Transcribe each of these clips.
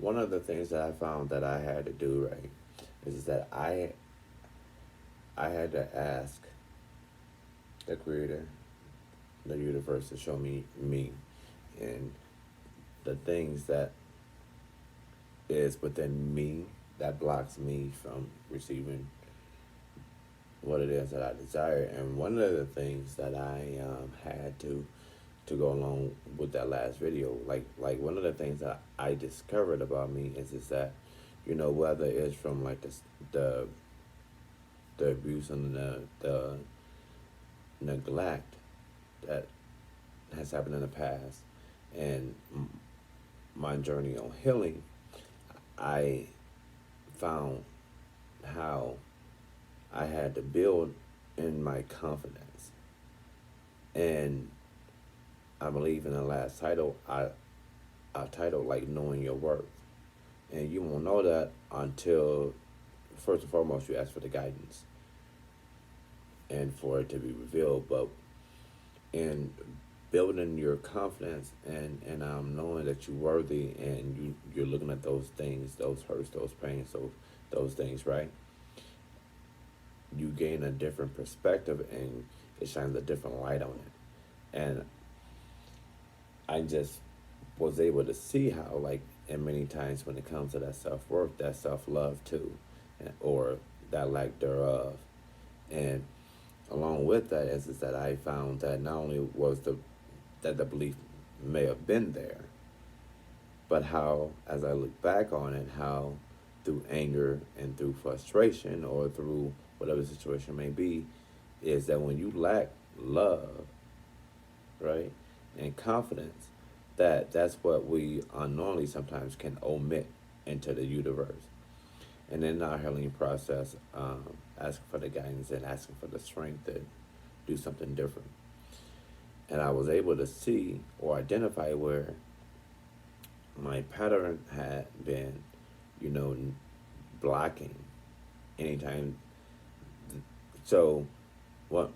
one of the things that I found that I had to do right is that I had to ask the Creator, the universe, to show me and the things that is within me that blocks me from receiving what it is that I desire. And one of the things that I had to go along with that last video, like one of the things that I discovered about me is that, whether it's from like the the abuse and the neglect that has happened in the past, and my journey on healing, I found how I had to build in my confidence. And I believe in the last title, I titled like knowing your worth. And you won't know that until, first and foremost, you ask for the guidance and for it to be revealed. But in building your confidence and knowing that you're worthy, and you're looking at those things, those hurts, those pains, those things, right? You gain a different perspective, and it shines a different light on it. And I just was able to see how, like, and many times when it comes to that self worth, that self love too, or that lack thereof. And along with that is that I found that not only was the belief may have been there, but how, as I look back on it, how through anger and through frustration or through whatever the situation may be, is that when you lack love, right, and confidence, that's what we unknowingly sometimes can omit into the universe. And in our healing process, asking for the guidance and asking for the strength to do something different. And I was able to see or identify where my pattern had been, you know, blocking anytime. So, what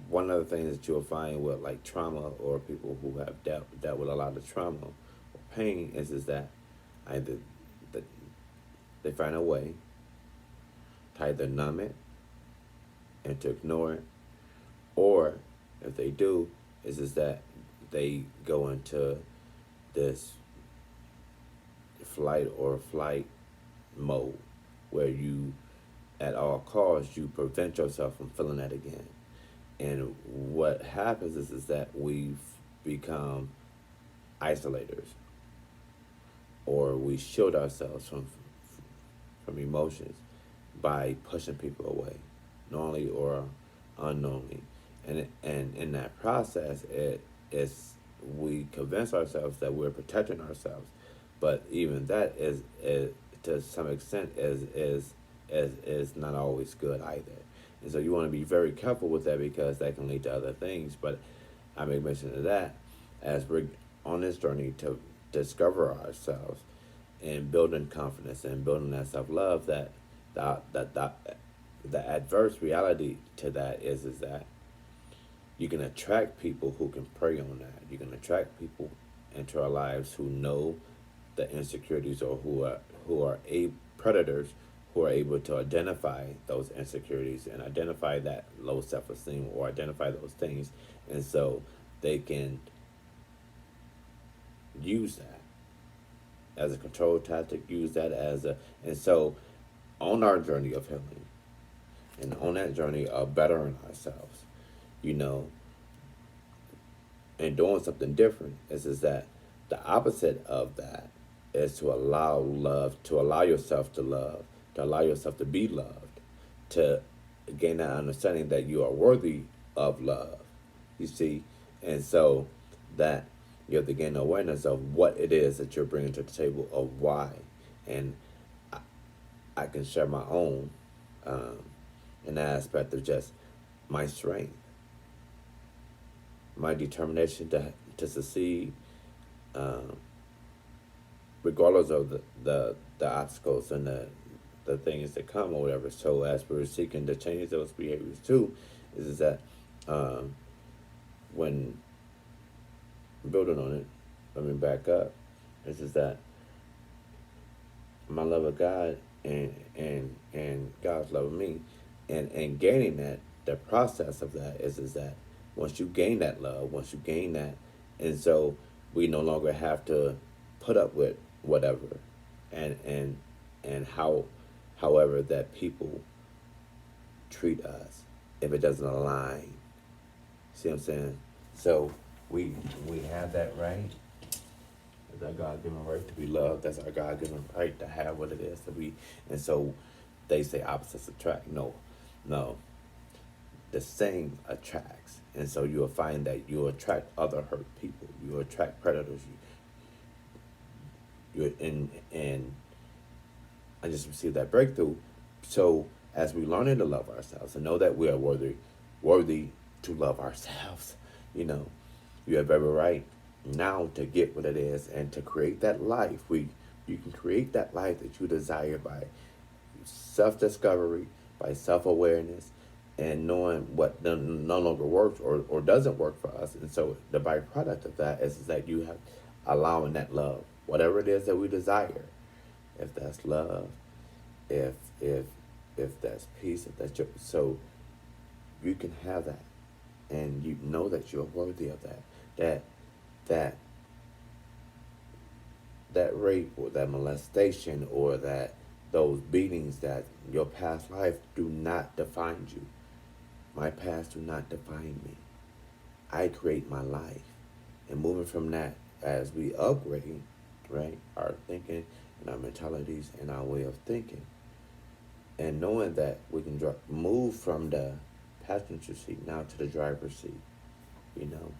one of the things that you'll find with like trauma or people who have dealt with a lot of trauma or pain is that either the, they find a way to either numb it and to ignore it, or if they do, is that they go into this flight mode where you, at all costs, you prevent yourself from feeling that again. And what happens is that we've become isolators, or we shield ourselves from emotions by pushing people away, knowingly or unknowingly. And in that process, it's we convince ourselves that we're protecting ourselves, but even that is to some extent is not always good either. And so you want to be very careful with that, because that can lead to other things. But I make mention of that as we're on this journey to discover ourselves and building confidence and building that self love. That the adverse reality to that is that you can attract people who can prey on that. You can attract people into our lives who know the insecurities, or who are predators who are able to identify those insecurities and identify that low self-esteem or identify those things, and so they can use that as a control tactic, use that as a. And so on our journey of healing and on that journey of bettering ourselves, you know, and doing something different, is that the opposite of that is to allow love, to allow yourself to love, to allow yourself to be loved, to gain that understanding that you are worthy of love. You see? And so that you have to gain awareness of what it is that you're bringing to the table, of why. And I, I can share my own um, in the aspect of just my strength, my determination to succeed, um, regardless of the obstacles and the things that come or whatever. So as we're seeking to change those behaviors too, is that um, when building on it, let me back up, is that my love of God and God's love of me, and gaining that, the process of that is that once you gain that love, once you gain that, and so we no longer have to put up with whatever, and however that people treat us if it doesn't align. See what I'm saying? So we have that right. It's our God given right to be loved. That's our God given right to have what it is to be. And so they say opposites attract. No, no. The same attracts. And so you'll find that you attract other hurt people. You attract predators. You're in, and I just received that breakthrough. So as we learn to love ourselves and know that we are worthy to love ourselves, you know, you have every right now to get what it is and to create that life. You can create that life that you desire by self-discovery, by self-awareness, and knowing what no longer works or doesn't work for us. And so the byproduct of that is that you have allowing that love, whatever it is that we desire, if that's love, if if if that's peace, if that's so you can have that, and you know that you're worthy of that. That that rape or that molestation or that those beatings, that your past life do not define you. My past do not define me. I create my life. And moving from that, as we upgrade, right, our thinking and our mentalities and our way of thinking, and knowing that we can move from the passenger seat now to the driver's seat, you know,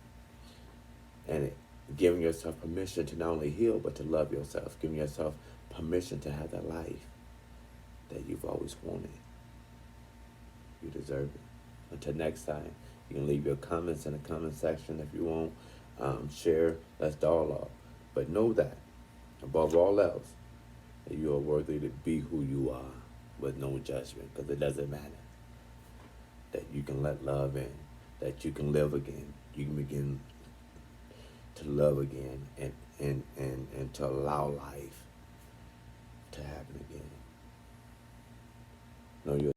and giving yourself permission to not only heal but to love yourself, giving yourself permission to have that life that you've always wanted. You deserve it. Until next time, you can leave your comments in the comment section if you want. Share, let's dialogue. But know that, above all else, that you are worthy to be who you are with no judgment, because it doesn't matter. That you can let love in, that you can live again, you can begin to love again, and to allow life to happen again. Know your